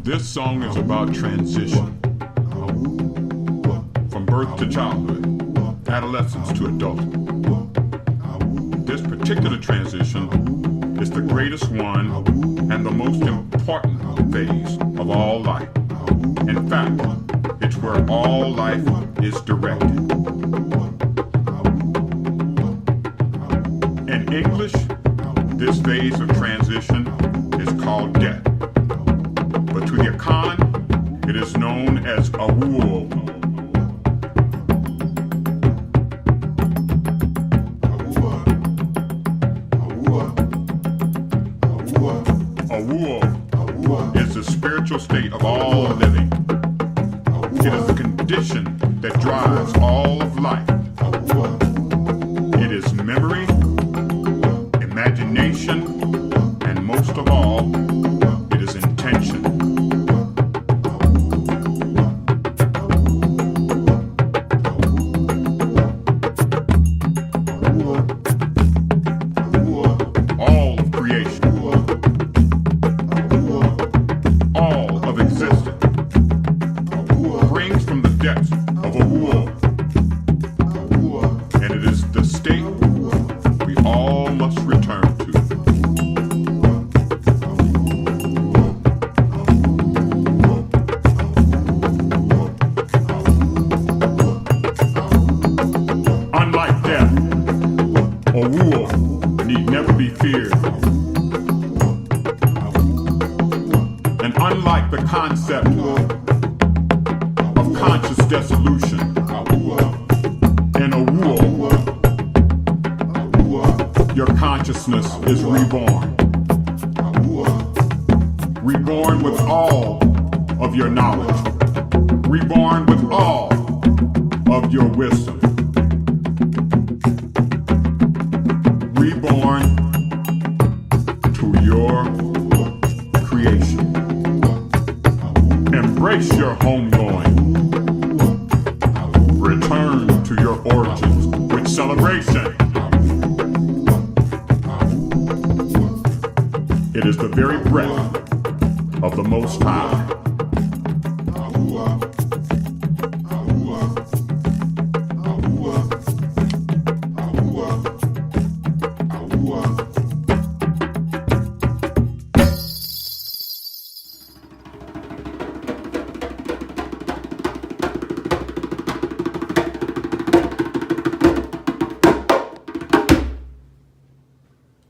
This song is about transition. From birth to childhood, adolescence to adulthood. This particular transition is the greatest one and the most important phase of all life. In fact, it's where all life is directed. In English, this phase of transition is called death. But to the Akan, it is known as awuo. Awuo is the spiritual state of all living. It is the condition that drives all of life. It is memory, imagination, and most of all, it is intention. All of creation, all of existence, brings from the depths of awuo, and it is the state we all must return to. Unlike death, awuo need never be feared. And unlike the concept of conscious dissolution, in awuo, your consciousness is reborn. Reborn with all of your knowledge. Reborn with all of your wisdom. Reborn to your creation. Embrace your homegoing. Return to your origins with celebration. It is the very breath of the Most High.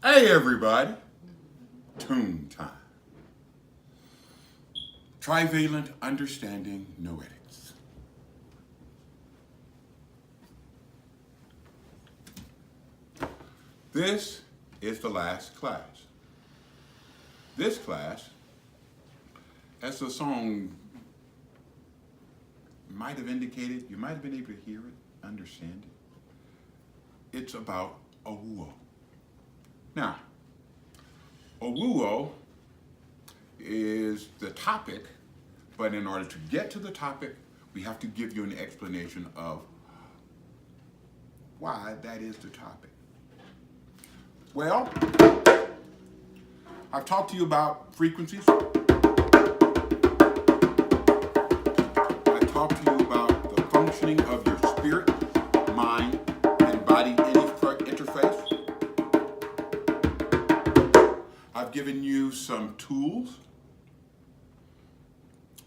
Hey everybody, T.U.N time. Trivalent understanding noetics. This is the last class. This class, as the song might have indicated, you might have been able to hear it, understand it. It's about awuo. Now, awuo is the topic, but in order to get to the topic, we have to give you an explanation of why that is the topic. Well, I've talked to you about frequencies. I talked to you about the functioning of your spirit, mind, and body interface. I've given you some tools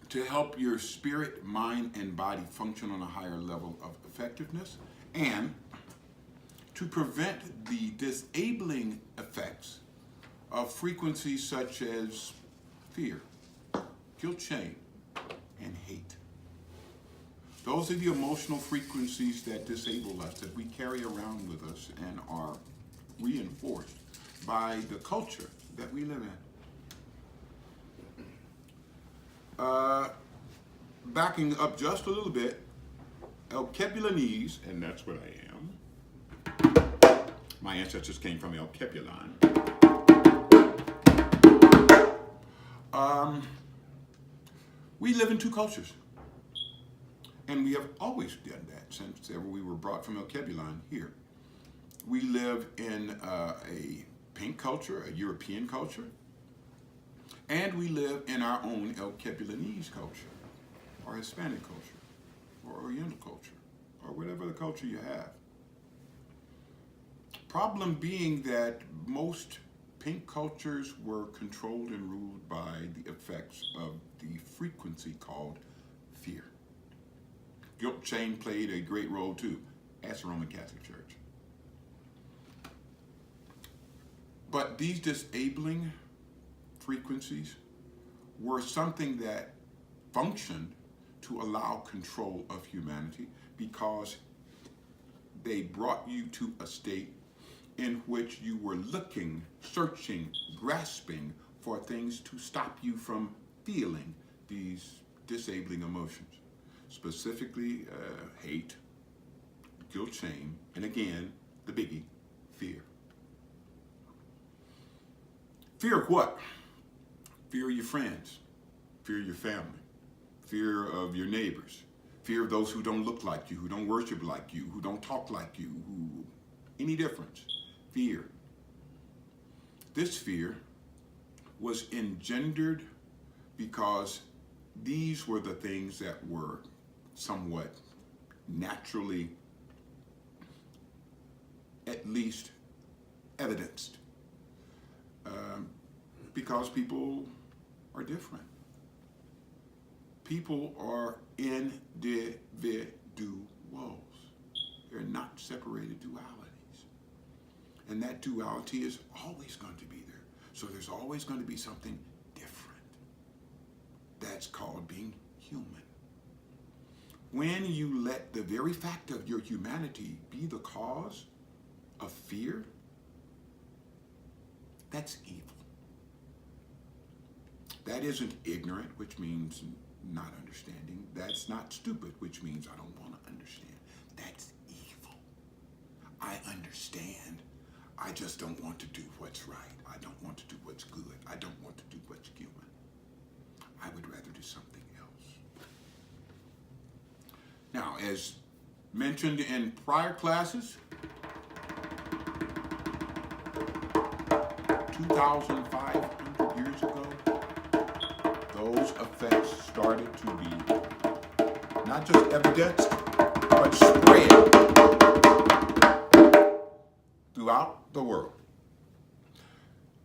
to help your spirit, mind, and body function on a higher level of effectiveness and to prevent the disabling effects of frequencies such as fear, guilt, shame, and hate. Those are the emotional frequencies that disable us, that we carry around with us and are reinforced by the culture that we live in. Backing up just a little bit, El Kebulanese, and that's what I am. My ancestors came from El Kebulan. We live in two cultures. And we have always done that since ever we were brought from El Kebulan here. We live in a pink culture, a European culture, And we live in our own El Capitanese culture, or Hispanic culture, or Oriental culture, or whatever the culture you have. Problem being that most pink cultures were controlled and ruled by the effects of the frequency called fear. Guilt shame played a great role too. Ask the Roman Catholic Church. But these disabling frequencies were something that functioned to allow control of humanity because they brought you to a state in which you were looking, searching, grasping for things to stop you from feeling these disabling emotions, specifically hate, guilt, shame, and again, the biggie, fear. Fear of what? Fear of your friends, fear of your family, fear of your neighbors, fear of those who don't look like you, who don't worship like you, who don't talk like you, who any difference. Fear. This fear was engendered because these were the things that were somewhat naturally, at least, evidenced. Because people are different. People are individuals. They're not separated dualities. And that duality is always going to be there. So there's always going to be something different. That's called being human. When you let the very fact of your humanity be the cause of fear, that's evil. That isn't ignorant, which means not understanding. That's not stupid, which means I don't want to understand. That's evil. I understand. I just don't want to do what's right. I don't want to do what's good. I don't want to do what's human. I would rather do something else. Now, as mentioned in prior classes, 2,500 years ago, those effects started to be not just evidenced, but spread throughout the world.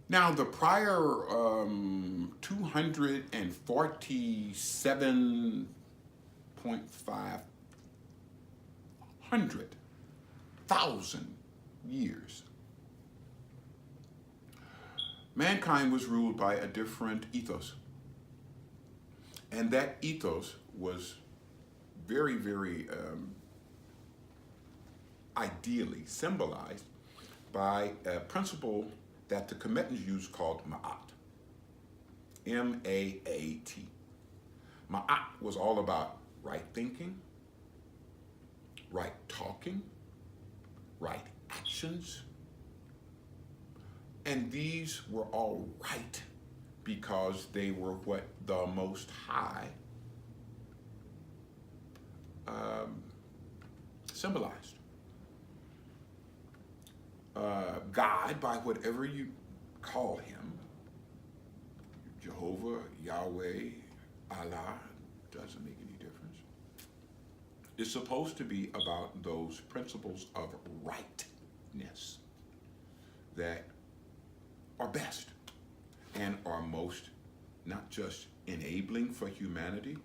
Now, the prior 247,500,000 years, mankind was ruled by a different ethos. And that ethos was very, very ideally symbolized by a principle that the Tibetans used called Ma'at. M-A-A-T. Ma'at was all about right thinking, right talking, right actions. And these were all right because they were what the Most High symbolized. God, by whatever you call him, Jehovah, Yahweh, Allah, doesn't make any difference, is supposed to be about those principles of rightness that are best and are most not just enabling for humanity,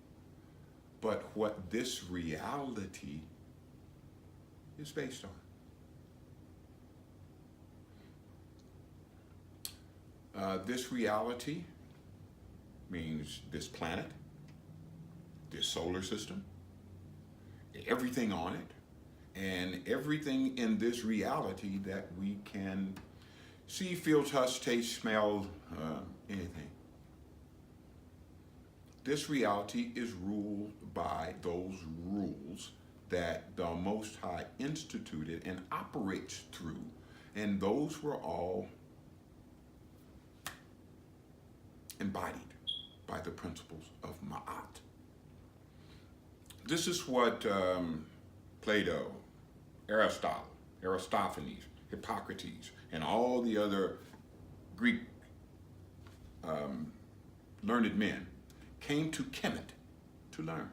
but what this reality is based on. This reality means this planet, this solar system, everything on it, and everything in this reality that we can see, feel, touch, taste, smell, anything. This reality is ruled by those rules that the Most High instituted and operates through, and those were all embodied by the principles of Ma'at. This is what Plato, Aristotle, Aristophanes, Hippocrates, and all the other Greek learned men, came to Kemet to learn.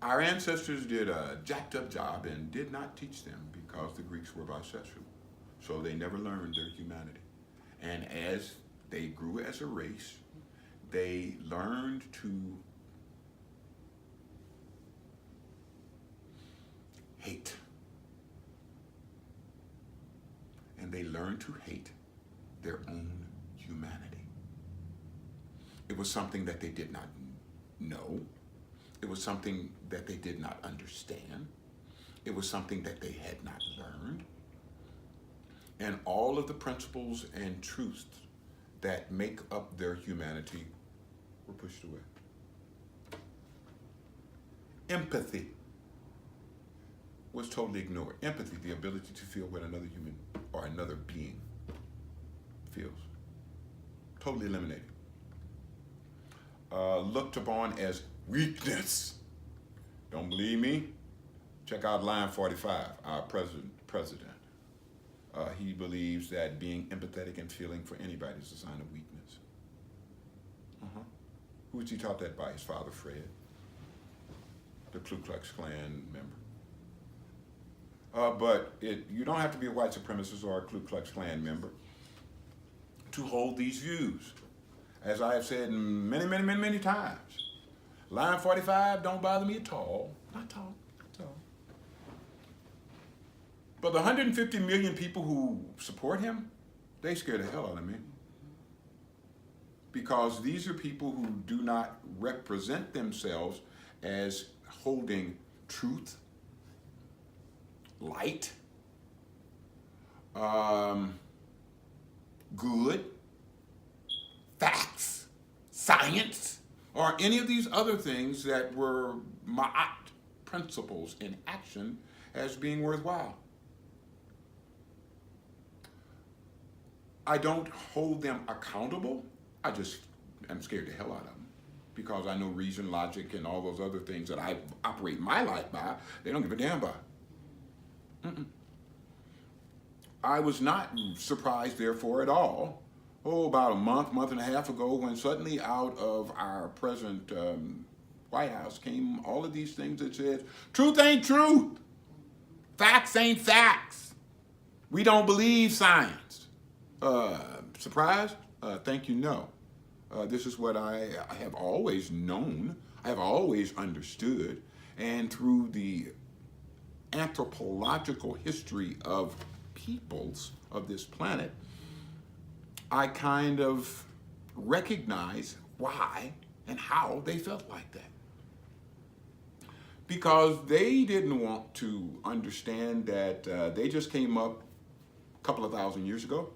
Our ancestors did a jacked up job and did not teach them because the Greeks were bisexual. So they never learned their humanity. And as they grew as a race, they learned to hate. And they learned to hate their own humanity. It was something that they did not know. It was something that they did not understand. It was something that they had not learned. And all of the principles and truths that make up their humanity were pushed away. Empathy was totally ignored. Empathy, the ability to feel what another human or another being feels. Totally eliminated. Looked upon as weakness. Don't believe me? Check out line 45, our president. He believes that being empathetic and feeling for anybody is a sign of weakness. Who was he taught that by? His father, Fred, the Ku Klux Klan member. But you don't have to be a white supremacist or a Ku Klux Klan member to hold these views. As I have said many times, line 45 don't bother me at all. Not at all. But the 150 million people who support him, they scare the hell out of me. Because these are people who do not represent themselves as holding truth, light, good, facts, science, or any of these other things that were ma'at principles in action as being worthwhile. I don't hold them accountable. I just am scared the hell out of them because I know reason, logic, and all those other things that I operate my life by, they don't give a damn about. I was not surprised, therefore, at all, about a month and a half ago, when suddenly out of our present White House came all of these things that said, truth ain't truth. Facts ain't facts. We don't believe science. Surprised? Thank you, no. This is what I have always known, I have always understood, and through the anthropological history of peoples of this planet, I kind of recognize why and how they felt like that. Because they didn't want to understand that they just came up a couple of thousand years ago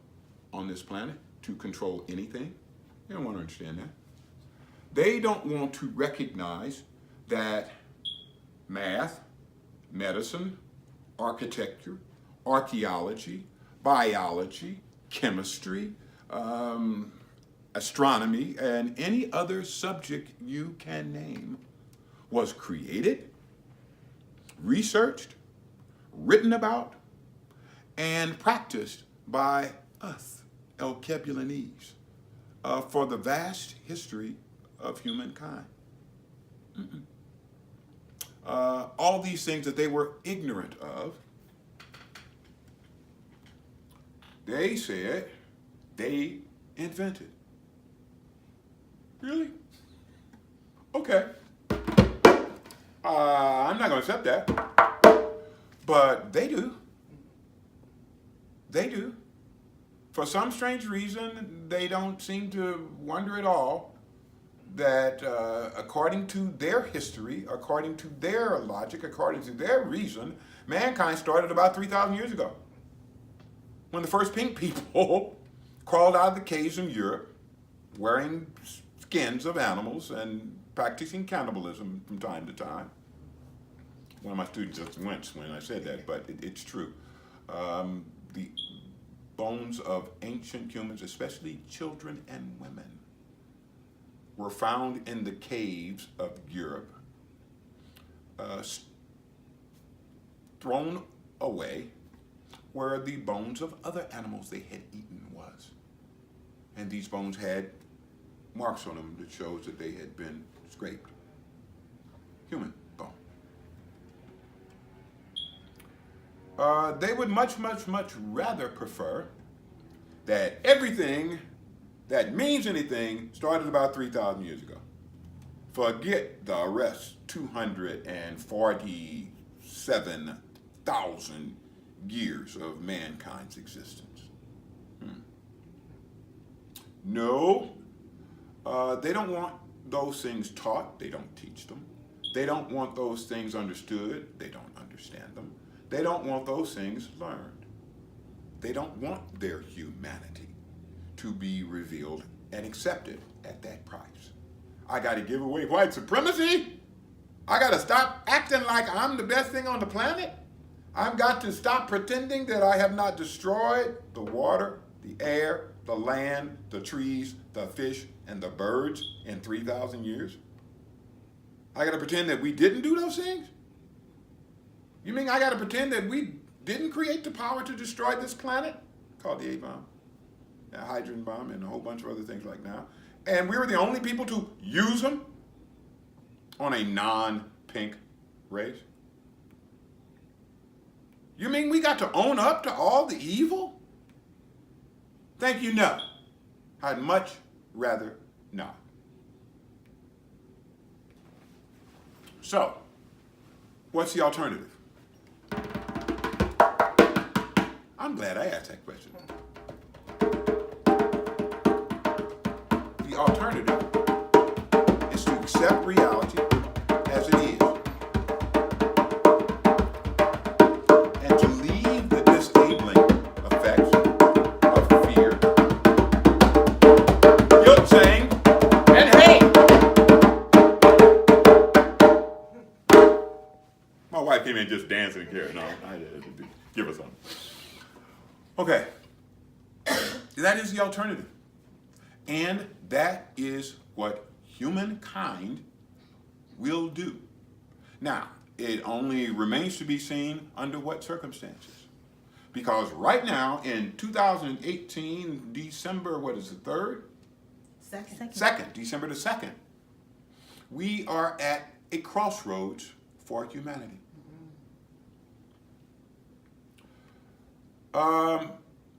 on this planet to control anything. They don't want to understand that. They don't want to recognize that math, medicine, architecture, archaeology, biology, chemistry, astronomy, and any other subject you can name was created, researched, written about, and practiced by us, El Kebulanese, for the vast history of humankind. All these things that they were ignorant of, they said they invented. Really? Okay. I'm not going to accept that. But they do. They do. For some strange reason, they don't seem to wonder at all that according to their history, according to their logic, according to their reason, mankind started about 3,000 years ago, when the first pink people crawled out of the caves in Europe wearing skins of animals and practicing cannibalism from time to time. One of my students just winced when I said that, but it's true. The bones of ancient humans, especially children and women, were found in the caves of Europe, thrown away where the bones of other animals they had eaten was. And these bones had marks on them that shows that they had been scraped. Human bone. They would much, much, much rather prefer that everything that means anything started about 3,000 years ago. Forget the rest 247,000 years of mankind's existence. No, they don't want those things taught. They don't teach them. They don't want those things understood. They don't understand them. They don't want those things learned. They don't want their humanity to be revealed and accepted at that price. I got to give away white supremacy. I got to stop acting like I'm the best thing on the planet. I've got to stop pretending that I have not destroyed the water, the air, the land, the trees, the fish, and the birds in 3,000 years. I got to pretend that we didn't do those things? You mean I got to pretend that we didn't create the power to destroy this planet? Called the A-bomb, the hydrogen bomb, and a whole bunch of other things like that. And we were the only people to use them on a non-pink race? You mean we got to own up to all the evil? Thank you, no. I'd much rather not. So, what's the alternative? I'm glad I asked that question. The alternative is to accept reality as it is and to leave the disabling effects of fear, guilt, shame, and hate. My wife came in just dancing and carrying on. I had to give her something. Okay, that is the alternative. And that is what humankind will do. Now, it only remains to be seen under what circumstances. Because right now, in 2018, December, what is the 3rd? Second, December the 2nd, we are at a crossroads for humanity.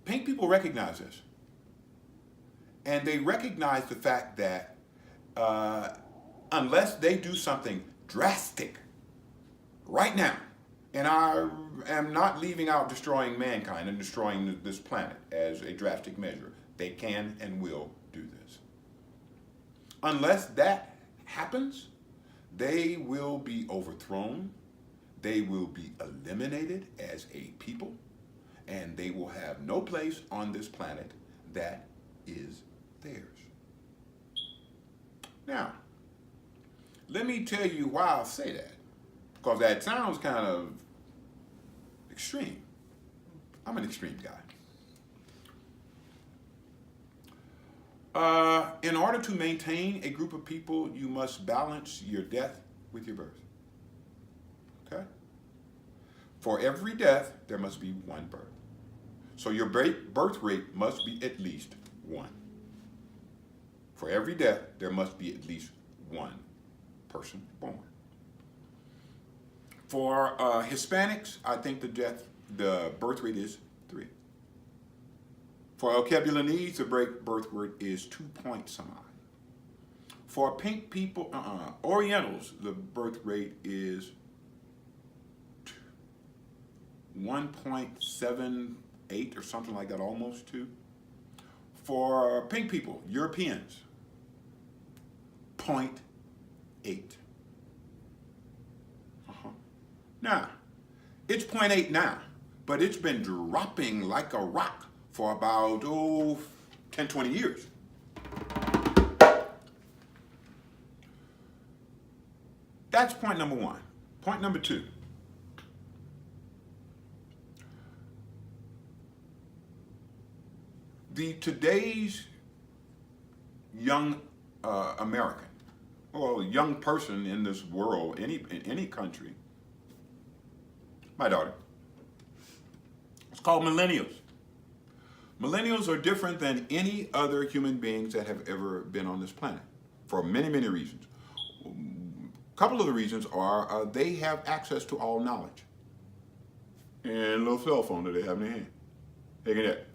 Pink people recognize this. And they recognize the fact that unless they do something drastic right now, and I am not leaving out destroying mankind and destroying this planet as a drastic measure, they can and will do this. Unless that happens, they will be overthrown, they will be eliminated as a people, and they will have no place on this planet that is theirs. Now, let me tell you why I say that, because that sounds kind of extreme. I'm an extreme guy. In order to maintain a group of people, you must balance your death with your birth. Okay? For every death, there must be one birth. So your birth rate must be at least 1. For every death, there must be at least 1 person born. For Hispanics, I think the birth rate is 3. For El Kebulanese, the birth rate is 2 point some odd. For pink people, Orientals, the birth rate is 1.78 or something like that, almost 2. For pink people, Europeans, 0.8. Now, it's 0.8 now, but it's been dropping like a rock for about 10, 20 years. That's point number 1. Point number 2. Today's young American, or young person in this world, in any country, my daughter, it's called millennials. Millennials are different than any other human beings that have ever been on this planet for many, many reasons. A couple of the reasons are they have access to all knowledge. And a little cell phone that they have in their hand. They can get,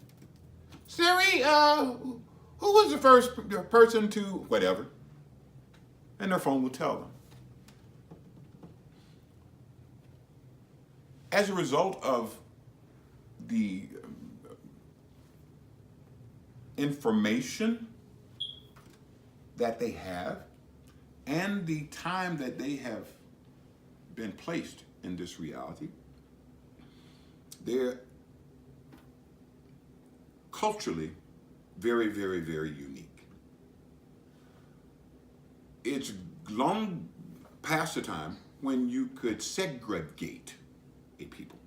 Siri, who was the first person to whatever? And their phone will tell them. As a result of the information that they have and the time that they have been placed in this reality, they're culturally very, very, very unique. It's long past the time when you could segregate a people.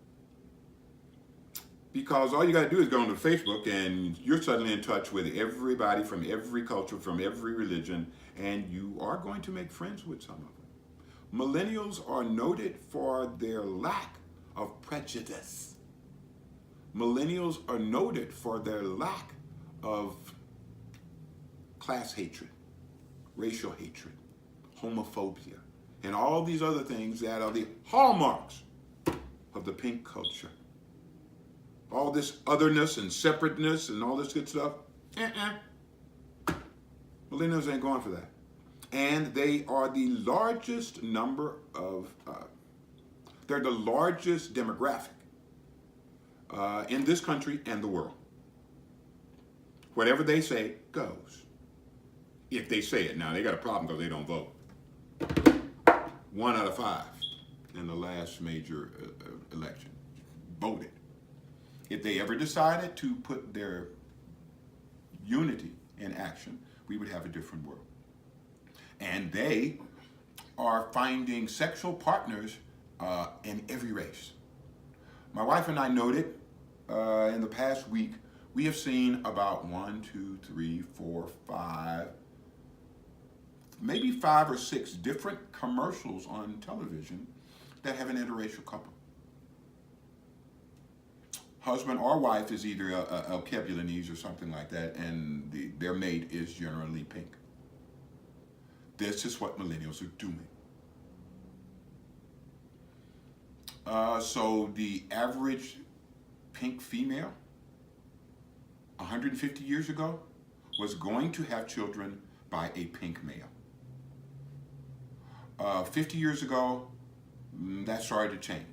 Because all you got to do is go onto Facebook and you're suddenly in touch with everybody from every culture, from every religion, and you are going to make friends with some of them. Millennials are noted for their lack of prejudice. Millennials are noted for their lack of class hatred, racial hatred, homophobia, and all these other things that are the hallmarks of the pink culture. All this otherness and separateness and all this good stuff. Millennials ain't going for that. And they are the largest number of, they're the largest demographic in this country and the world. Whatever they say goes. If they say it. Now, they got a problem because they don't vote. 1 out of 5 in the last major election voted. If they ever decided to put their unity in action, we would have a different world. And they are finding sexual partners in every race. My wife and I noted in the past week, we have seen about 1, 2, 3, 4, 5, maybe 5 or 6 different commercials on television that have an interracial couple. Husband or wife is either a Kebulanese or something like that, and their mate is generally pink. This is what millennials are doing. So the average pink female 150 years ago was going to have children by a pink male. 50 years ago, that started to change.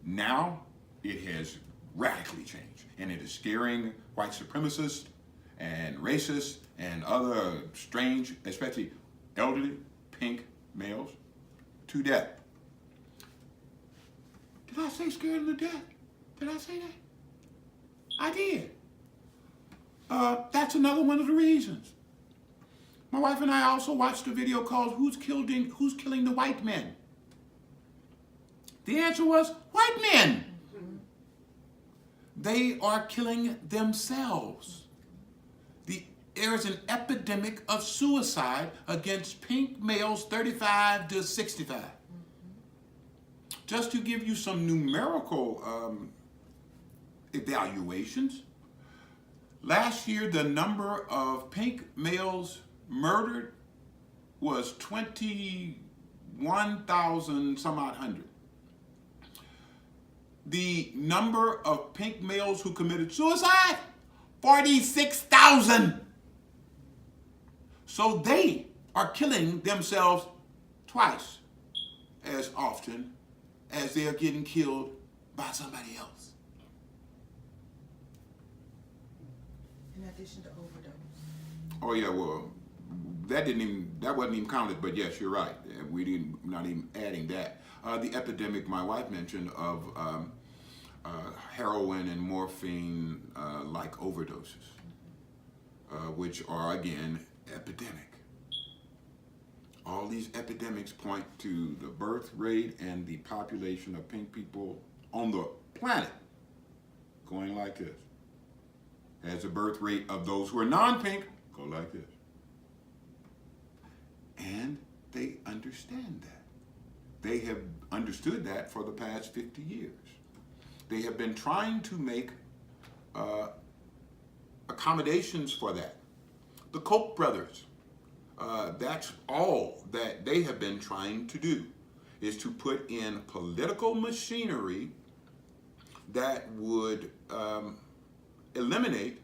Now, it has radically changed, and it is scaring white supremacists and racists and other strange, especially elderly pink males, to death. Did I say scared them to death? Did I say that? I did. That's another one of the reasons. My wife and I also watched a video called Who's Killing the White Men? The answer was white men. They are killing themselves. There is an epidemic of suicide against pink males 35 to 65. Just to give you some numerical evaluations, last year the number of pink males murdered was 21,000 some odd hundred. The number of pink males who committed suicide, 46,000. So they are killing themselves twice as often as they are getting killed by somebody else. In addition to overdose. Oh yeah, well, that wasn't even counted, but yes, you're right. We're not even adding that. The epidemic my wife mentioned of heroin and morphine like overdoses, which are again epidemic. All these epidemics point to the birth rate and the population of pink people on the planet going like this. As the birth rate of those who are non-pink go like this. And they understand that. They have understood that for the past 50 years. They have been trying to make accommodations for that. The Koch brothers, that's all that they have been trying to do, is to put in political machinery that would eliminate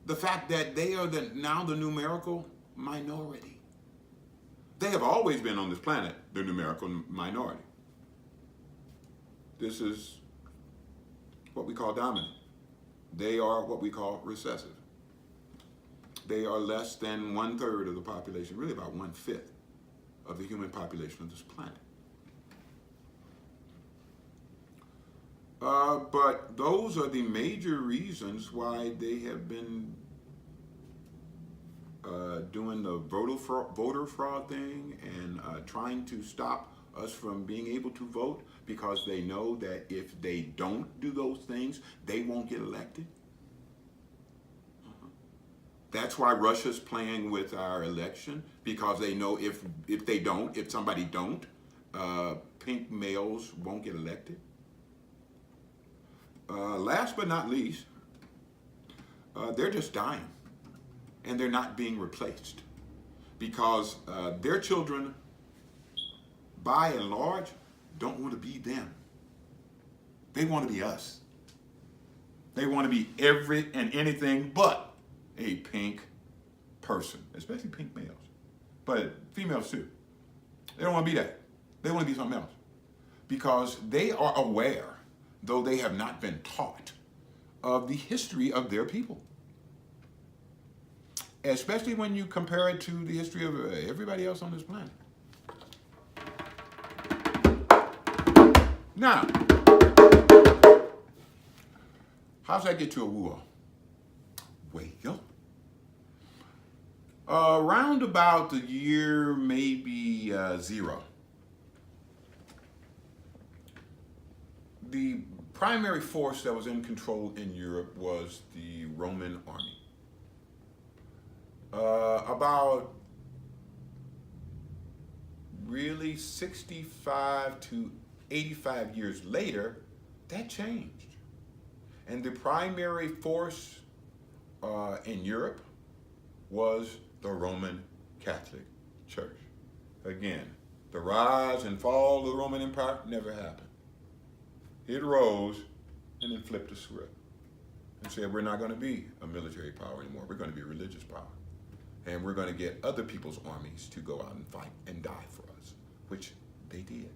the fact that they are now the numerical minority. They have always been on this planet the numerical minority. This is what we call dominant. They are what we call recessive. They are less than 1/3 of the population, really about 1/5 of the human population of this planet. But those are the major reasons why they have been doing the voter fraud thing and trying to stop us from being able to vote, because they know that if they don't do those things, they won't get elected. That's why Russia's playing with our election, because they know if somebody don't, pink males won't get elected. Last but not least, they're just dying, and they're not being replaced, because their children, by and large, don't want to be them. They want to be us. They want to be every and anything but a pink person, especially pink males, but females too. They don't want to be that. They want to be something else, because they are aware, though they have not been taught, of the history of their people, especially when you compare it to the history of everybody else on this planet. Now, how's that get to a war? Well, around about the year maybe 0, the primary force that was in control in Europe was the Roman army. About really 65 to 85 years later, that changed. And the primary force in Europe was the Roman Catholic Church. Again, the rise and fall of the Roman Empire never happened. It rose and then flipped the script and said, we're not going to be a military power anymore. We're going to be a religious power. And we're going to get other people's armies to go out and fight and die for us, which they did.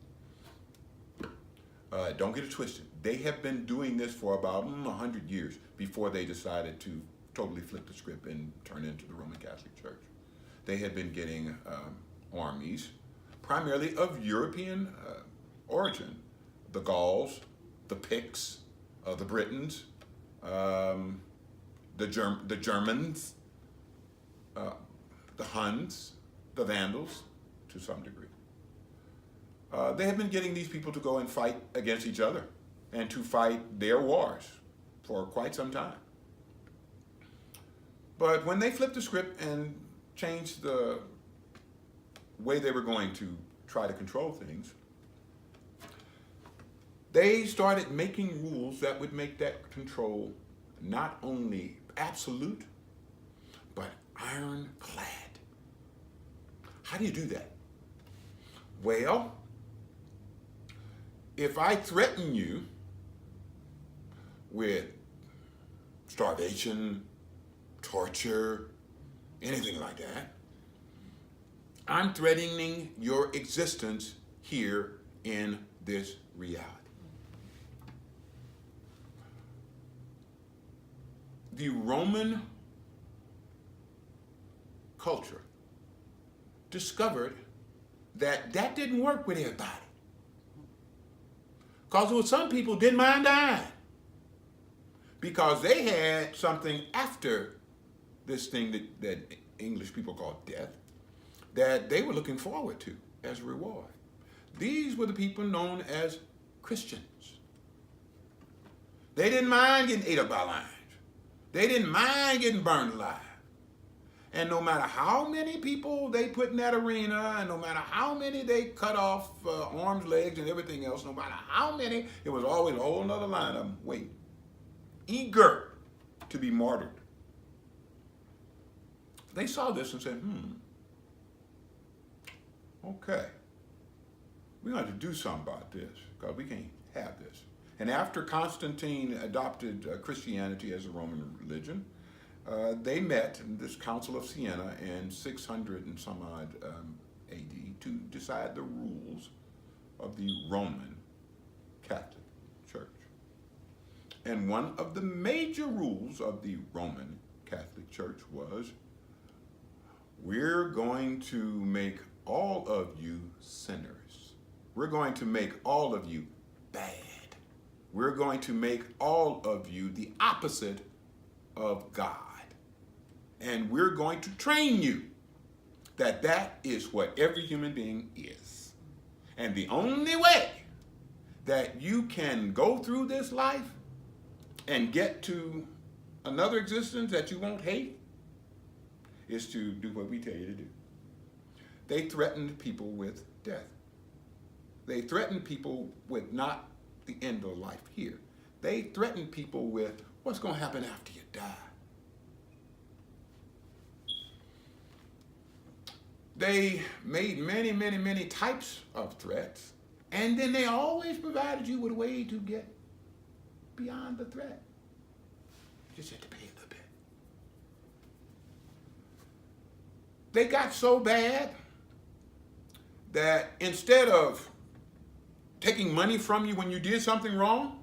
Don't get it twisted. They have been doing this for about 100 years before they decided to totally flip the script and turn into the Roman Catholic Church. They had been getting armies, primarily of European origin. The Gauls, the Picts, the Britons, the Germans, the Huns, the Vandals, to some degree. They have been getting these people to go and fight against each other and to fight their wars for quite some time. But when they flipped the script and changed the way they were going to try to control things, they started making rules that would make that control not only absolute, but ironclad. How do you do that? Well, if I threaten you with starvation, torture, anything like that, I'm threatening your existence here in this reality. The Roman culture discovered that that didn't work with everybody. Because there were some people didn't mind dying, because they had something after this thing that English people call death that they were looking forward to as a reward. These were the people known as Christians. They didn't mind getting ate up by lions. They didn't mind getting burned alive. And no matter how many people they put in that arena, and no matter how many they cut off arms, legs, and everything else, no matter how many, it was always a whole nother line of them waiting, eager to be martyred they saw this and said, okay, we're going to do something about this because we can't have this. And after Constantine adopted Christianity as a Roman religion, they met in this Council of Siena in 600 and some odd AD to decide the rules of the Roman Catholic Church. And one of the major rules of the Roman Catholic Church was, we're going to make all of you sinners. We're going to make all of you bad. We're going to make all of you the opposite of God. And we're going to train you that that is what every human being is. And the only way that you can go through this life and get to another existence that you won't hate is to do what we tell you to do. They threatened people with death. They threatened people with not the end of life here. They threatened people with what's going to happen after you die. They made many, many, many types of threats, and then they always provided you with a way to get beyond the threat. You just had to pay a little bit. They got so bad that instead of taking money from you when you did something wrong,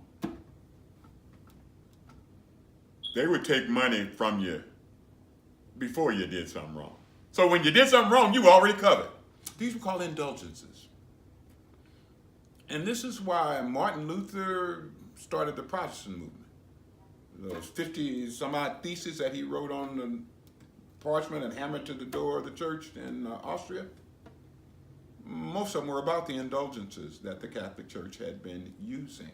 they would take money from you before you did something wrong. So when you did something wrong, you were already covered. These were called indulgences. And this is why Martin Luther started the Protestant movement. Those 50 some odd theses that he wrote on the parchment and hammered to the door of the church in Austria, most of them were about the indulgences that the Catholic Church had been using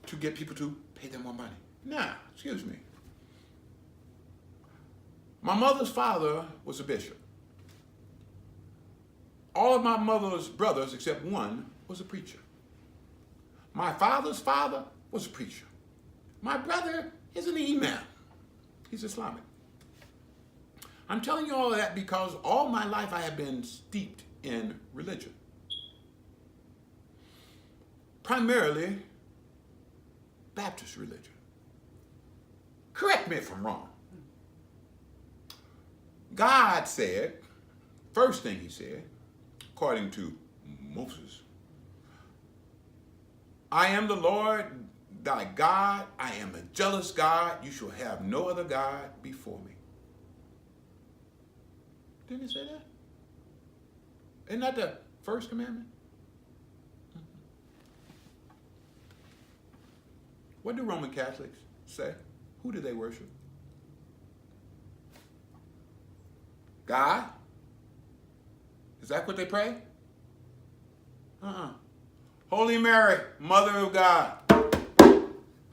to get people to pay them more money. Now, excuse me. My mother's father was a bishop. All of my mother's brothers, except one, was a preacher. My father's father was a preacher. My brother is an imam. He's Islamic. I'm telling you all of that because all my life I have been steeped in religion. Primarily Baptist religion. Correct me if I'm wrong. God said, first thing he said, according to Moses, I am the Lord thy God, I am a jealous God, you shall have no other God before me. Didn't he say that? Isn't that the first commandment? What do Roman Catholics say? Who do they worship? God? Is that what they pray? Holy Mary, Mother of God.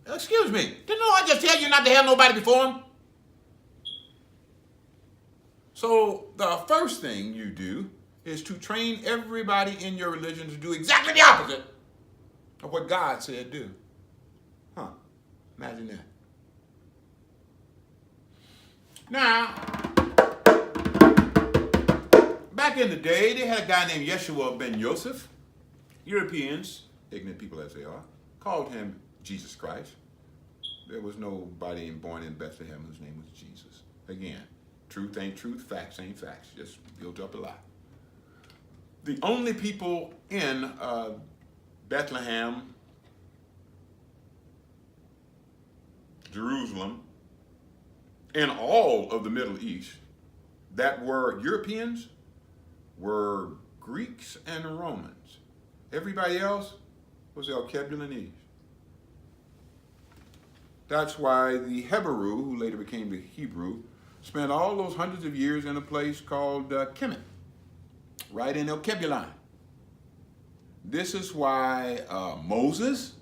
Excuse me, didn't I just tell you not to have nobody before him? So the first thing you do is to train everybody in your religion to do exactly the opposite of what God said do. Imagine that. Now, back in the day, they had a guy named Yeshua ben Yosef. Europeans, ignorant people as they are, called him Jesus Christ. There was nobody born in Bethlehem whose name was Jesus. Again, truth ain't truth, facts ain't facts. Just built up a lie. The only people in Bethlehem, Jerusalem, and all of the Middle East that were Europeans were Greeks and Romans. Everybody else was Alkebulanese. That's why the Hebrew, who later became the Hebrew, spent all those hundreds of years in a place called Kemet, right in Alkebulan. This is why Moses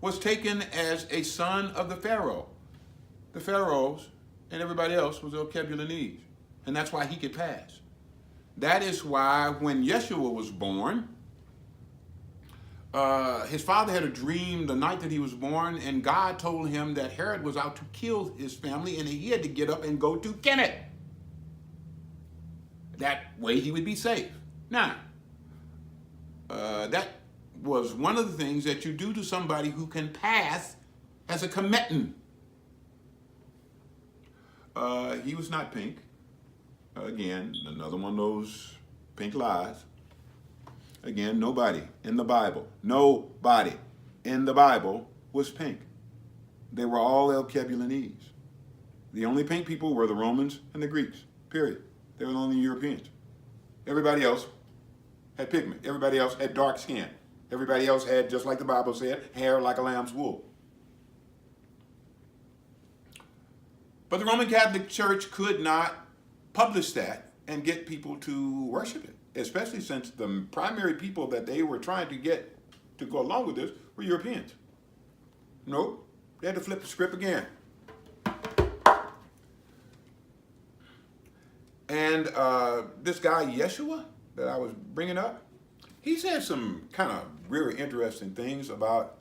was taken as a son of the Pharaoh. The Pharaohs and everybody else was Alkebulanese, and that's why he could pass. That is why when Yeshua was born, his father had a dream the night that he was born, and God told him that Herod was out to kill his family, and he had to get up and go to Kemet. That way he would be safe. Now, that was one of the things that you do to somebody who can pass as a Kemetan. He was not pink. Again, another one of those pink lies. Again, nobody in the Bible was pink. They were all El Kebulanese. The only pink people were the Romans and the Greeks, period. They were the only Europeans. Everybody else had pigment. Everybody else had dark skin. Everybody else had, just like the Bible said, hair like a lamb's wool. But the Roman Catholic Church could not publish that and get people to worship it, especially since the primary people that they were trying to get to go along with this were Europeans. Nope, they had to flip the script again. And this guy, Yeshua, that I was bringing up, he said some kind of really interesting things about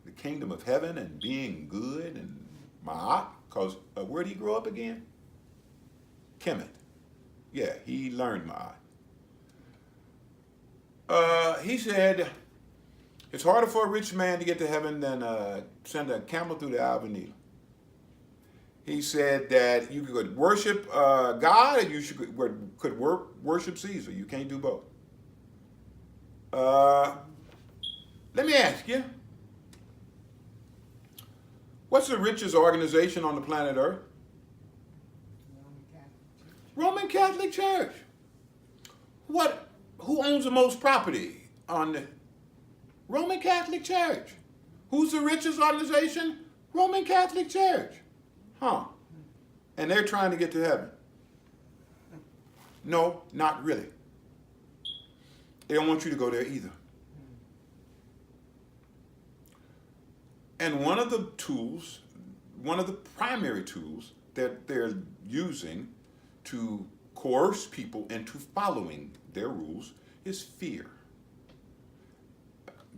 the kingdom of heaven and being good and ma'at, because where did he grow up again? Kemet. Yeah, he learned ma'at. He said, it's harder for a rich man to get to heaven than send a camel through the eye of a needle. He said that you could worship God and you could worship Caesar. You can't do both. Let me ask you, what's the richest organization on the planet Earth? Roman Catholic Church. Who owns the most property on the Roman Catholic Church? Who's the richest organization? Roman Catholic Church. Huh. And they're trying to get to heaven. No, not really. They don't want you to go there either. And one of the tools, one of the primary tools that they're using to coerce people into following their rules is fear.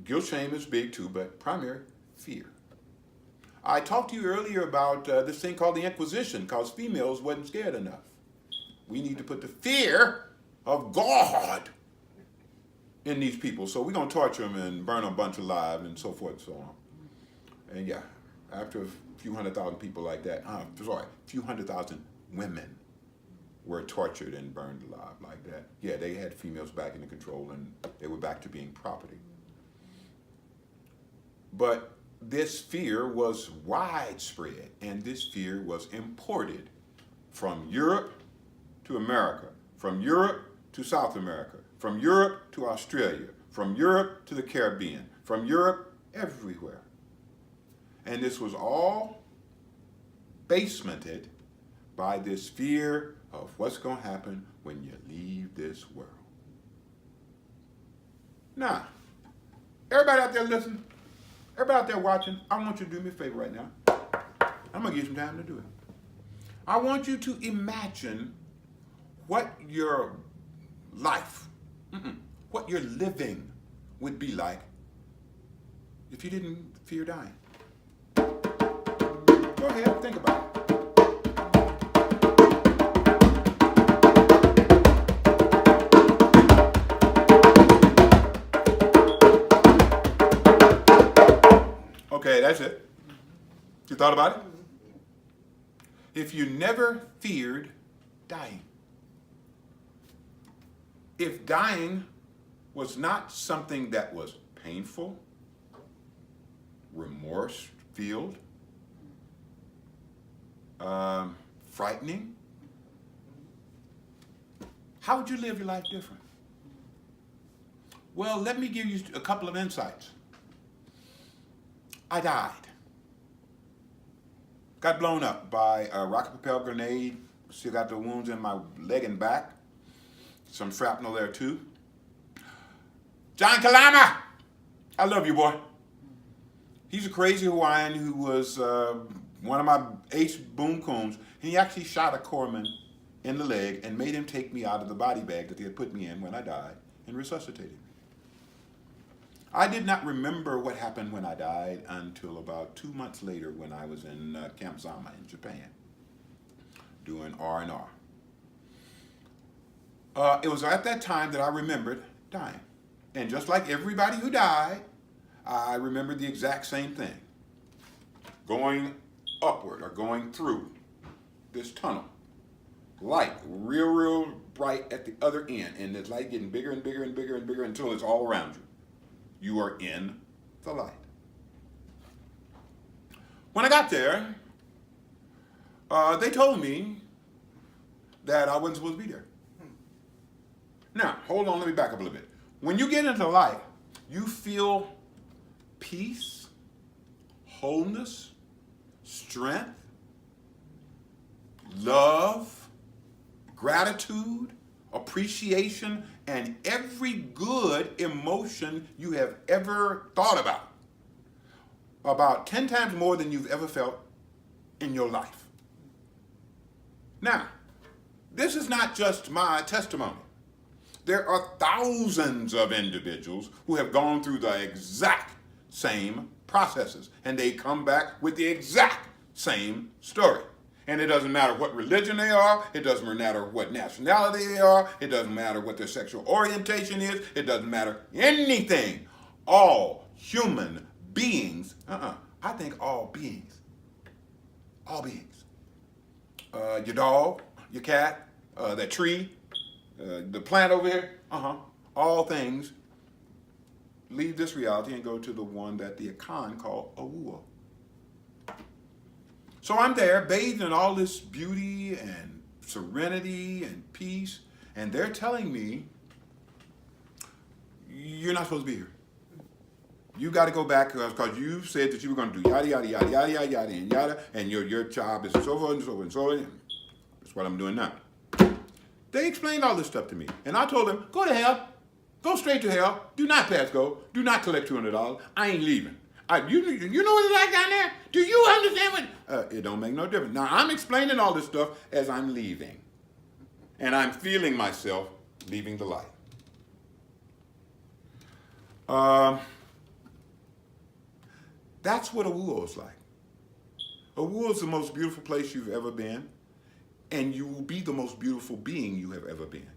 Guilt, shame is big too, but primary, fear. I talked to you earlier about this thing called the Inquisition, because females wasn't scared enough. We need to put the fear of God in these people. So we're going to torture them and burn them a bunch alive and so forth and so on. And yeah, after a few 100,000 people like that, a few 100,000 women were tortured and burned alive like that. Yeah, they had females back into control and they were back to being property. But this fear was widespread, and this fear was imported from Europe to America, from Europe to South America, from Europe to Australia, from Europe to the Caribbean, from Europe everywhere. And this was all basemented by this fear of what's going to happen when you leave this world. Now, everybody out there listening, everybody out there watching, I want you to do me a favor right now. I'm going to give you some time to do it. I want you to imagine what your life, what your living would be like if you didn't fear dying. Go ahead, think about it. Okay, that's it. You thought about it? If you never feared dying, if dying was not something that was painful, remorse-filled, frightening, how would you live your life different? Well, let me give you a couple of insights. I died. Got blown up by a rocket-propelled grenade. Still got the wounds in my leg and back. Some shrapnel there too. John Kalama! I love you, boy. He's a crazy Hawaiian who was one of my ace boom coons. He actually shot a corpsman in the leg and made him take me out of the body bag that they had put me in when I died and resuscitated me. I did not remember what happened when I died until about 2 months later when I was in Camp Zama in Japan doing R&R. It was at that time that I remembered dying. And just like everybody who died, I remembered the exact same thing. Going upward or going through this tunnel. Light, real bright at the other end. And this light getting bigger and bigger and bigger and bigger until it's all around you. You are in the light. When I got there, they told me that I wasn't supposed to be there. Now, hold on, let me back up a little bit. When you get into light, you feel peace, wholeness, strength, love, gratitude, appreciation, and every good emotion you have ever thought about. About 10 times more than you've ever felt in your life. Now, this is not just my testimony. There are thousands of individuals who have gone through the exact same processes, and they come back with the exact same story. And it doesn't matter what religion they are, it doesn't matter what nationality they are, it doesn't matter what their sexual orientation is, it doesn't matter anything. All human beings, I think all beings. Your dog, your cat, that tree, the plant over here, all things leave this reality and go to the one that the T.U.N called Awuo. So I'm there, bathed in all this beauty and serenity and peace, and they're telling me, you're not supposed to be here. You got to go back because you said that you were going to do yada, yada, yada, yada, yada, yada, and yada, and your job is so forth and so forth and so on. That's what I'm doing now. They explained all this stuff to me, and I told them, go to hell. Go straight to hell. Do not pass go. Do not collect $200. I ain't leaving. You know what it's like down there? Do you understand what? It don't make no difference. Now, I'm explaining all this stuff as I'm leaving. And I'm feeling myself leaving the light. That's what Awuo is like. Awuo is the most beautiful place you've ever been, and you will be the most beautiful being you have ever been.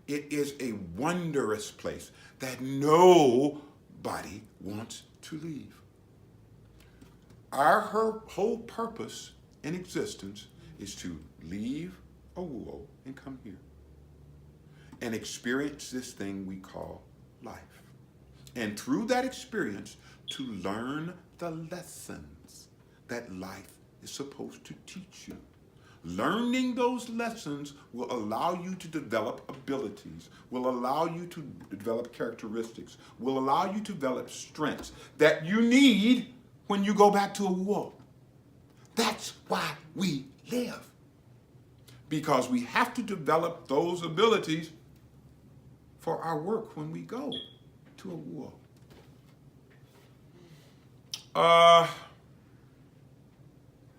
It is a wondrous place that nobody wants to leave. Our whole purpose in existence is to leave Awuo and come here and experience this thing we call life. And through that experience, to learn the lessons that life is supposed to teach you. Learning those lessons will allow you to develop abilities, will allow you to develop characteristics, will allow you to develop strengths that you need when you go back to Awuo. That's why we live. Because we have to develop those abilities for our work when we go to Awuo.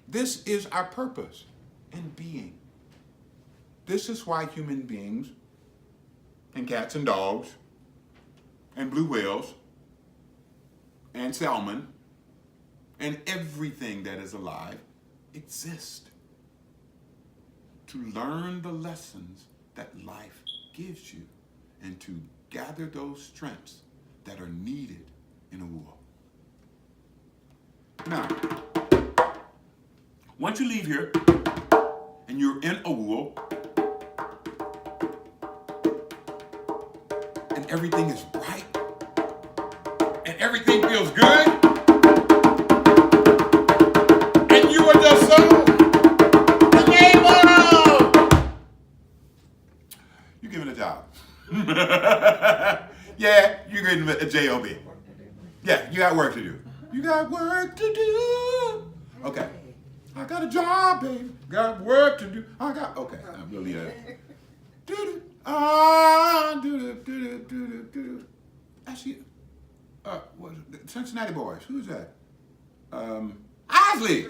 This is our purpose in being. This is why human beings and cats and dogs and blue whales and salmon and everything that is alive exist. To learn the lessons that life gives you and to gather those strengths that are needed in Awuo. Now, once you leave here and you're in Awuo and everything is bright and everything feels good and you are just so enabled, you're given a job. Yeah, you're getting a job. Yeah, you got work to do. You got work to do. Okay. I got a job, baby. Got work to do. Okay. I'm gonna leave that. Actually, what is it? Cincinnati Boys. Who's that? Isley.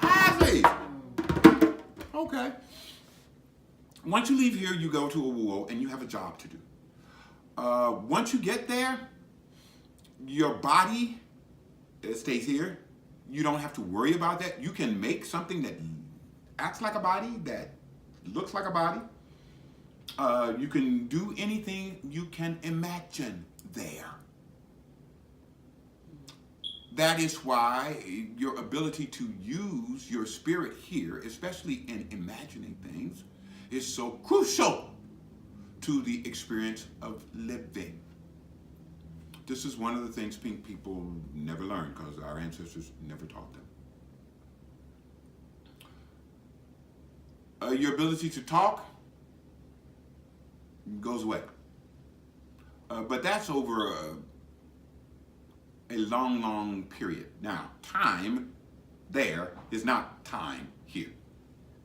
Isley. Okay. Once you leave here, you go to Awuo and you have a job to do. Once you get there, Your body stays here. You don't have to worry about that. You can make something that acts like a body, that looks like a body. You can do anything you can imagine there. That is why your ability to use your spirit here, especially in imagining things, is so crucial to the experience of living. This is one of the things pink people never learned because our ancestors never taught them. Your ability to talk goes away. But that's over a long, long period. Now, time there is not time here.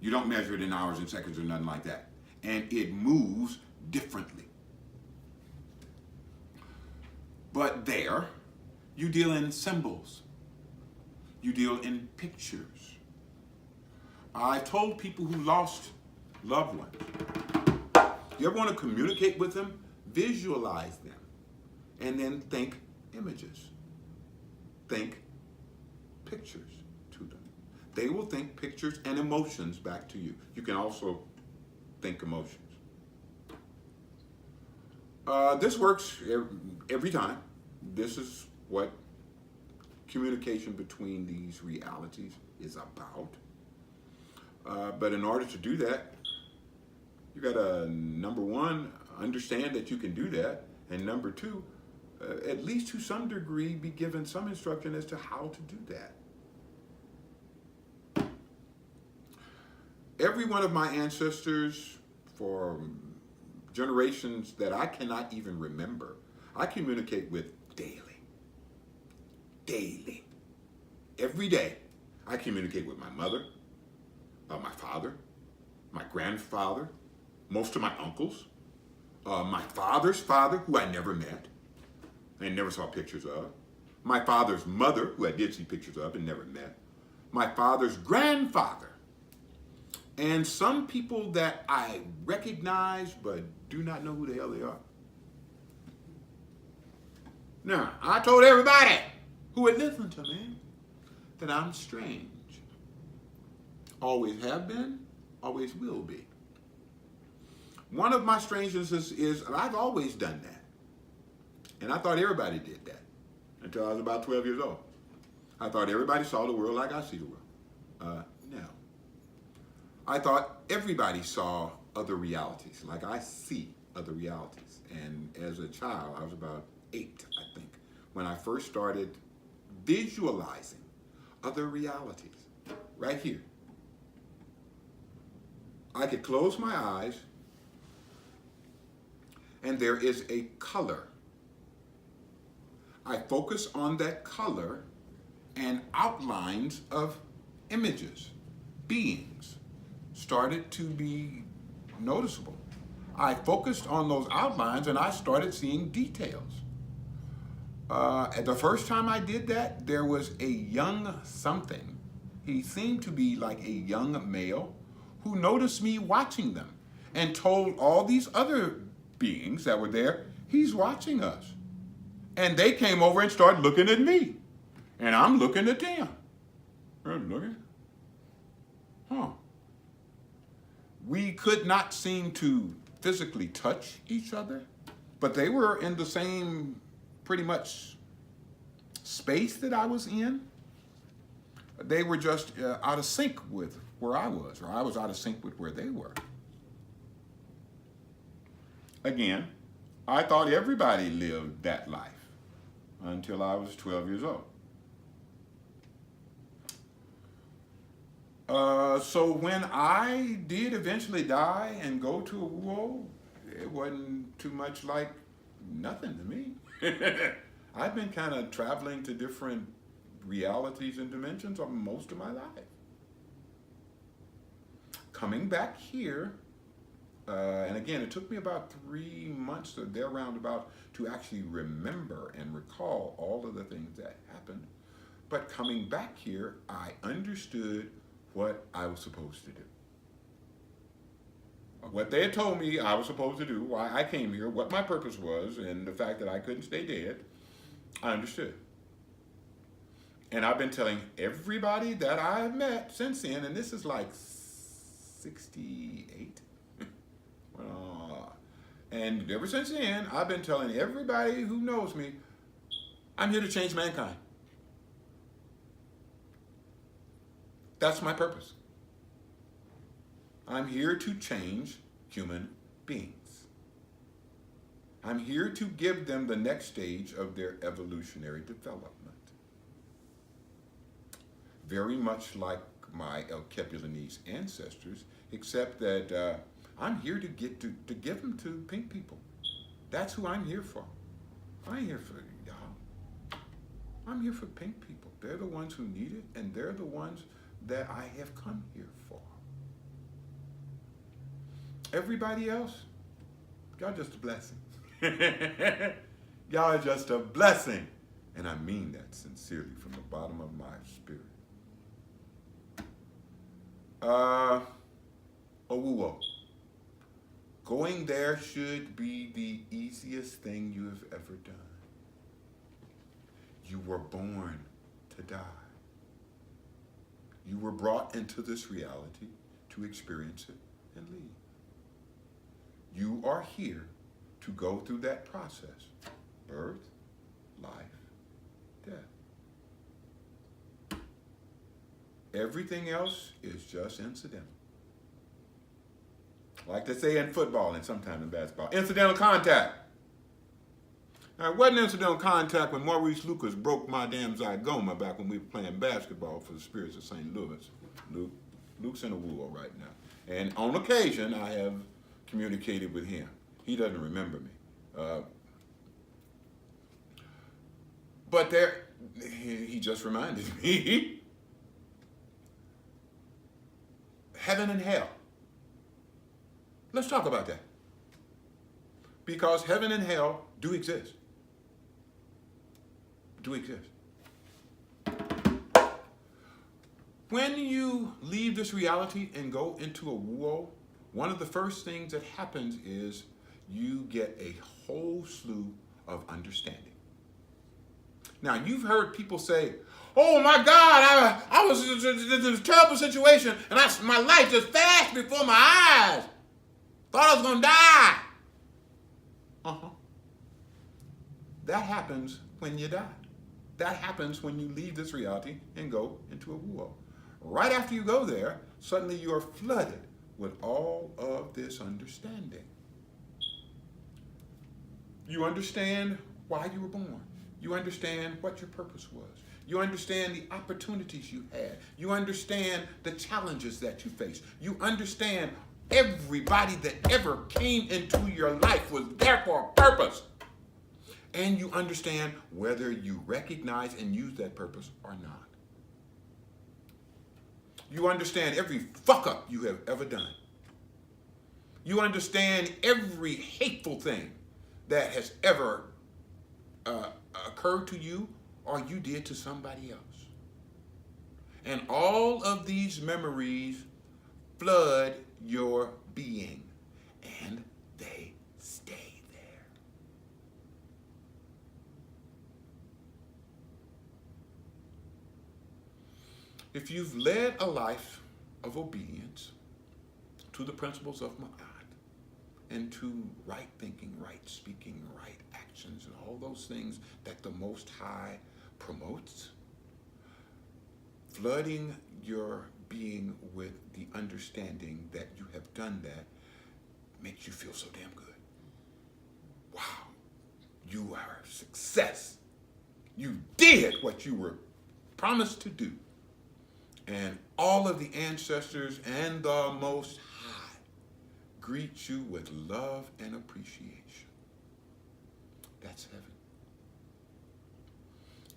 You don't measure it in hours and seconds or nothing like that. And it moves differently. But there, you deal in symbols. You deal in pictures. I told people who lost loved ones, you ever want to communicate with them? Visualize them. And then think images. Think pictures to them. They will think pictures and emotions back to you. You can also think emotions. This works every time. This is what communication between these realities is about. But in order to do that, you got to, number one, understand that you can do that. And number two, at least to some degree, be given some instruction as to how to do that. Every one of my ancestors, for generations that I cannot even remember, I communicate with daily. Daily. Every day, I communicate with my mother, my father, my grandfather, most of my uncles, my father's father, who I never met and never saw pictures of, my father's mother, who I did see pictures of and never met, my father's grandfather, and some people that I recognize but do not know who the hell they are. Now, I told everybody who would listen to me that I'm strange. Always have been, always will be. One of my strangenesses is I've always done that. And I thought everybody did that until I was about 12 years old. I thought everybody saw the world like I see the world. No. I thought everybody saw other realities like I see other realities. And as a child, I was about 8, I think, when I first started visualizing other realities right here. I could close my eyes and there is a color. I focus on that color and outlines of images, beings, started to be noticeable. I focused on those outlines and I started seeing details. The first time I did that, there was a young something. He seemed to be like a young male who noticed me watching them and told all these other beings that were there, he's watching us. And they came over and started looking at me. And I'm looking at them. I'm looking. We could not seem to physically touch each other, but they were in the same pretty much space that I was in. They were just out of sync with where I was, or I was out of sync with where they were. Again, I thought everybody lived that life until I was 12 years old. So when I did eventually die and go to a Wuo, it wasn't too much like nothing to me. I've been kind of traveling to different realities and dimensions most of my life. Coming back here, and again, it took me about 3 months or there roundabout to actually remember and recall all of the things that happened. But coming back here, I understood what I was supposed to do. What they had told me I was supposed to do, why I came here, what my purpose was, and the fact that I couldn't stay dead. I understood. And I've been telling everybody that I've met since then, and this is like 68. And ever since then, I've been telling everybody who knows me, I'm here to change mankind. That's my purpose. I'm here to change human beings. I'm here to give them the next stage of their evolutionary development. Very much like my El Kepulanese ancestors, except that I'm here to give them to pink people. That's who I'm here for. I ain't here for y'all. I'm here for pink people. They're the ones who need it, and they're the ones that I have come here for. Everybody else, y'all just a blessing. Y'all are just a blessing. And I mean that sincerely from the bottom of my spirit. Owuwo. Going there should be the easiest thing you have ever done. You were born to die. You were brought into this reality to experience it and leave. You are here to go through that process. Birth, life, death. Everything else is just incidental. Like they say in football and sometimes in basketball, incidental contact. Now, it wasn't incidental contact when Maurice Lucas broke my damn zygoma back when we were playing basketball for the Spirits of St. Louis. Luke's in a woo right now. And on occasion, I have communicated with him. He doesn't remember me. But he just reminded me. Heaven and hell. Let's talk about that. Because heaven and hell do exist. Do exist. When you leave this reality and go into a wuo, one of the first things that happens is you get a whole slew of understanding. Now, you've heard people say, oh my God, I was in a terrible situation and my life just flashed before my eyes. Thought I was going to die. That happens when you die. That happens when you leave this reality and go into a wuo. Right after you go there, suddenly you are flooded with all of this understanding. You understand why you were born. You understand what your purpose was. You understand the opportunities you had. You understand the challenges that you faced. You understand everybody that ever came into your life was there for a purpose. And you understand whether you recognize and use that purpose or not. You understand every fuck up you have ever done. You understand every hateful thing that has ever occurred to you or you did to somebody else. And all of these memories flood your being, and they stay there. If you've led a life of obedience to the principles of Ma'at and to right thinking, right speaking, right actions, and all those things that the Most High promotes, flooding your being with the understanding that you have done that makes you feel so damn good. Wow, you are a success. You did what you were promised to do. And all of the ancestors and the Most High greet you with love and appreciation. That's heaven.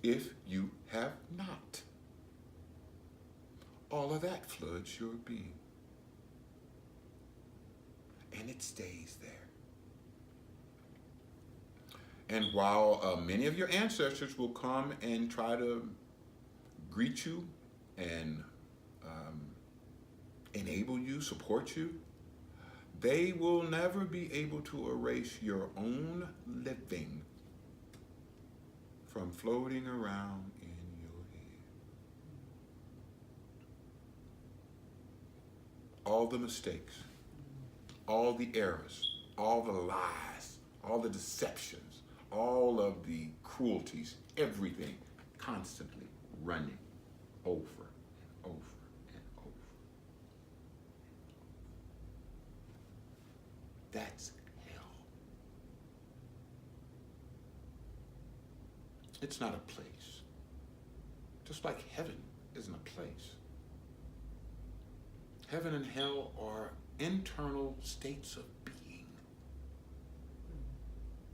If you have not, all of that floods your being. And it stays there. And while many of your ancestors will come and try to greet you and enable you, support you, they will never be able to erase your own living from floating around in your head. All the mistakes, all the errors, all the lies, all the deceptions, all of the cruelties, everything constantly running over and over and over. That's hell. It's not a place. Just like heaven isn't a place. Heaven and hell are internal states of being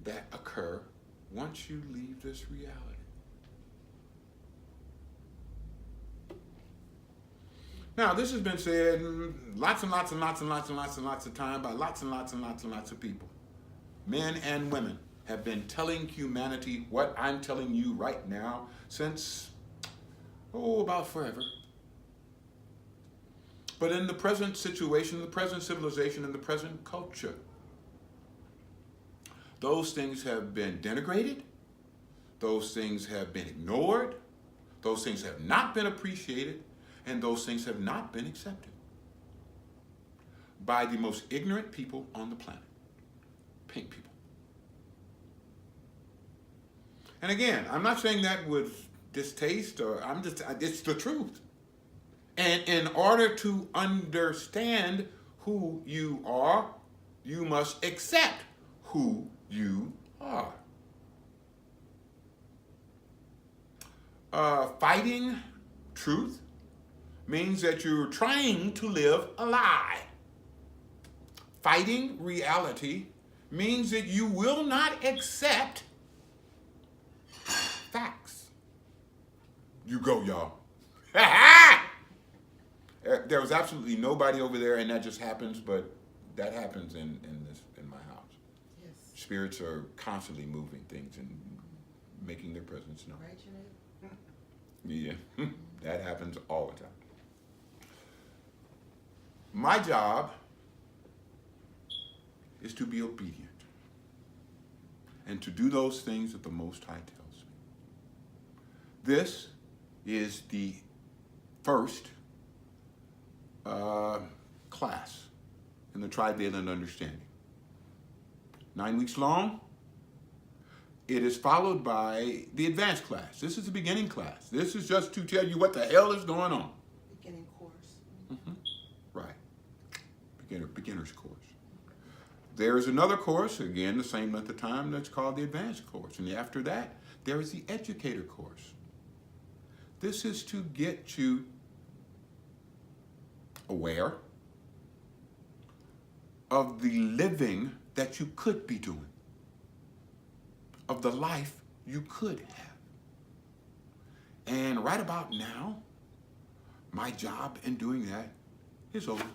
that occur once you leave this reality. Now, this has been said lots and lots and lots and lots and lots and lots of time by lots and lots and lots and lots of people. Men and women have been telling humanity what I'm telling you right now since, about forever. But in the present situation, the present civilization, and the present culture, those things have been denigrated. Those things have been ignored. Those things have not been appreciated. And those things have not been accepted by the most ignorant people on the planet, pink people. And again, I'm not saying that with distaste, it's the truth. And in order to understand who you are, you must accept who you are. Fighting truth means that you're trying to live a lie. Fighting reality means that you will not accept facts. You go, y'all. There was absolutely nobody over there, and that just happens, but that happens in my house. Yes. Spirits are constantly moving things and making their presence known. Right, Yeah, that happens all the time. My job is to be obedient and to do those things that the Most High tells me. This is the first class in the Trivalent Understanding. 9 weeks long. It is followed by the advanced class. This is the beginning class. This is just to tell you what the hell is going on. Beginning course. Mm-hmm. Right. Beginner's course. There's another course, again, the same length of time, that's called the advanced course. And after that, there is the educator course. This is to get you aware of the living that you could be doing, of the life you could have. And right about now, my job in doing that is over.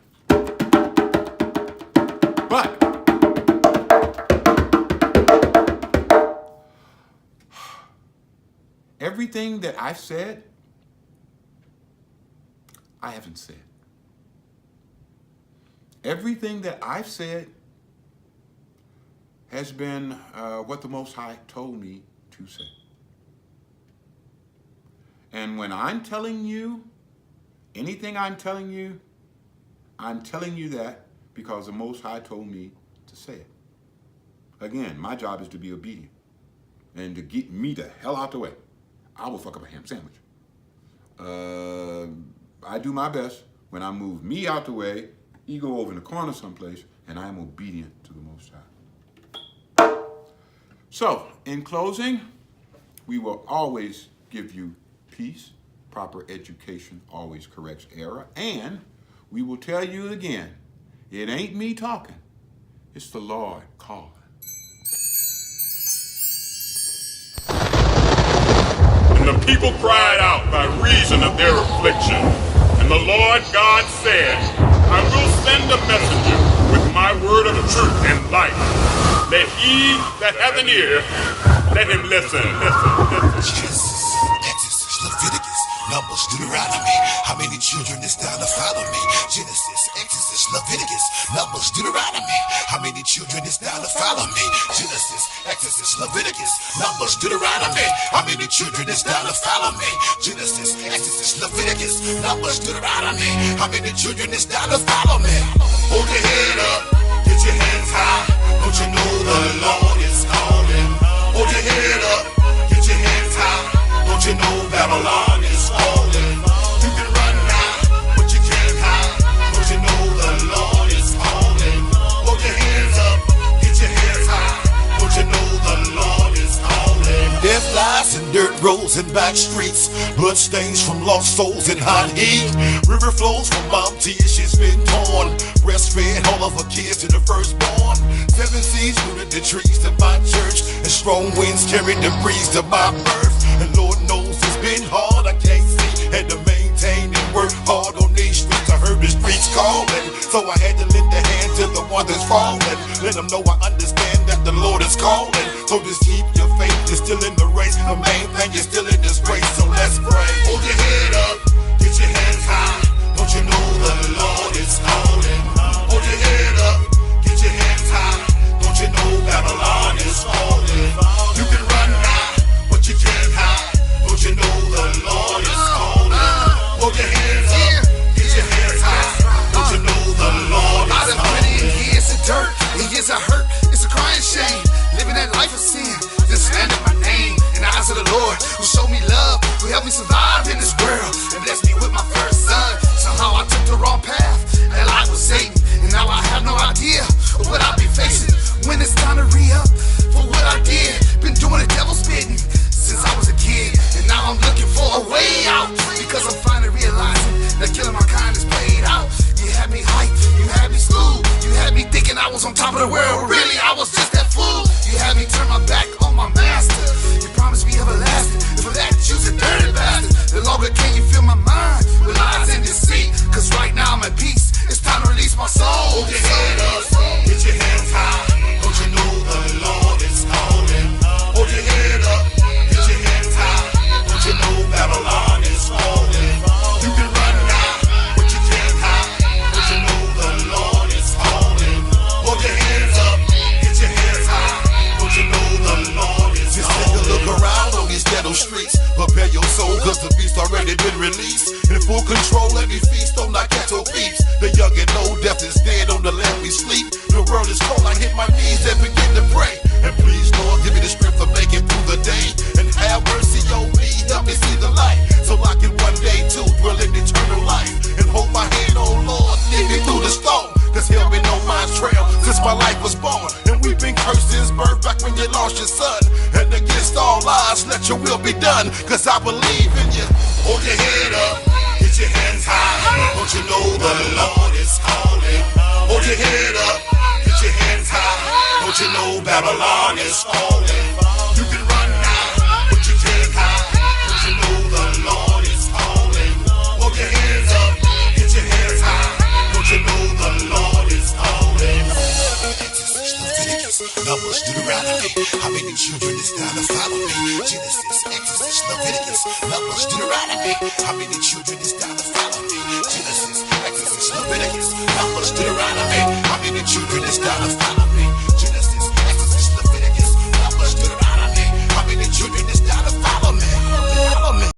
But everything that I've said, I haven't said. Everything that I've said has been what the Most High told me to say. And when I'm telling you anything I'm telling you that because the Most High told me to say it. Again, my job is to be obedient and to get me the hell out the way. I will fuck up a ham sandwich. I do my best when I move me out the way, you go over in the corner someplace, and I am obedient to the Most High. So, in closing, we will always give you peace. Proper education always corrects error. And we will tell you again, it ain't me talking, it's the Lord calling. And the people cried out by reason of their affliction. And the Lord God said, I will send a messenger with my word of truth and life. Let he that hath an ear, let him listen. Jesus, Exodus, Leviticus, Numbers, Deuteronomy. How many children is down to follow me? Genesis, Exodus, Leviticus, Numbers, Deuteronomy. How many children is down to follow me? Genesis, Exodus, Leviticus, Numbers, Deuteronomy. How many children is down to follow me? Genesis, Exodus, Leviticus, Numbers, Deuteronomy. How many children is down to follow me? Hold your head up, get your hands high. Don't you know the Lord is calling? Hold your head up, get your hands high. Don't you know Babylon is falling? You can run now, but you can't hide. Don't you know the Lord is calling? Hold your hands up, get your hands high. Don't you know the Lord is calling? Death lies in dirt roads and back streets, blood stains from lost souls in hot heat. River flows from mom tears, she's been torn. Breastfed all of her kids to the firstborn. 7 seas rooted the trees to my church, and strong winds carried the breeze to my birth. And Lord knows it's been hard, I can't see, had to maintain and work hard on these streets. I heard the streets calling, so I had to lend a hand to the one that's falling. Let them know I understand that the Lord is calling. So just keep your faith, you're still in the race. The main thing, you're still in this race, so let's pray. Hold your head up, get your hands high. Don't you know the Lord is calling? Hold your head up, get your hands high. Don't you know Babylon is falling? You can run now, but you can't hide. Don't you know the Lord is calling? Hold your hands up, get your hands high. Don't you know the Lord is calling? I done put in years of dirt, and years of hurt. It's a crying shame, living that life of sin. Just slander my name in the eyes of the Lord, who showed me love, who helped me survive in this world, and blessed me with my first son. Somehow I took the wrong path, and life was Satan, and now I have no idea of what I'll be facing when it's time to re-up for what I did. Been doing the devil's bidding since I was a kid, and now I'm looking for a way out, because I'm finally realizing that killing my kind is played out. You had me hyped, you had me schooled, you had me thinking I was on top of the world. Really, I was just that fool. You had me turn my back on my master. You promised me everlasting, and for that you's a dirty bastard. The longer can you fill my mind with lies and deceit? Cause right now I'm at peace, it's time to release my soul. Hold your head up, get your hands high. Don't you know the Lord is calling? Hold your head up, get your hands high. Don't you know Babylon is falling? You can run now, but you can't hide. Don't you know the Lord is calling? Hold your hands up, get your hands high. Don't you know the Lord is calling? Just take a look around on these ghetto streets. Prepare your soul, cause the beast already been released. In full control, every feast on like ghetto peeps. The young and old, death is dead on the land we sleep. The world is cold, I hit my knees and begin to pray. And please, Lord, give me the strength to make it through the day. And have mercy on me, help me see the light. So I can one day too dwell in eternal life. And hold my hand, oh Lord, lead me through the storm. Cause hell been on my trail since my life was born. And we've been cursed since birth, back when you lost your son. And against all odds, let your will be done. Cause I believe in you. Hold your head up, get your hands high. Don't you know the Lord is calling? Hold your head up, get your hands high. Don't you know Babylon is falling? You can run now, but you can't hide. Don't you know the Lord is calling? Hold your hands up, get your hands high. Don't you know the Lord is calling? Numbers, Deuteronomy. How many children is down to follow me? Genesis, Exodus, Leviticus. Numbers, Deuteronomy. How many children is down to follow me? Genesis, Exodus, Leviticus. Numbers, Deuteronomy. How many children is down to follow me?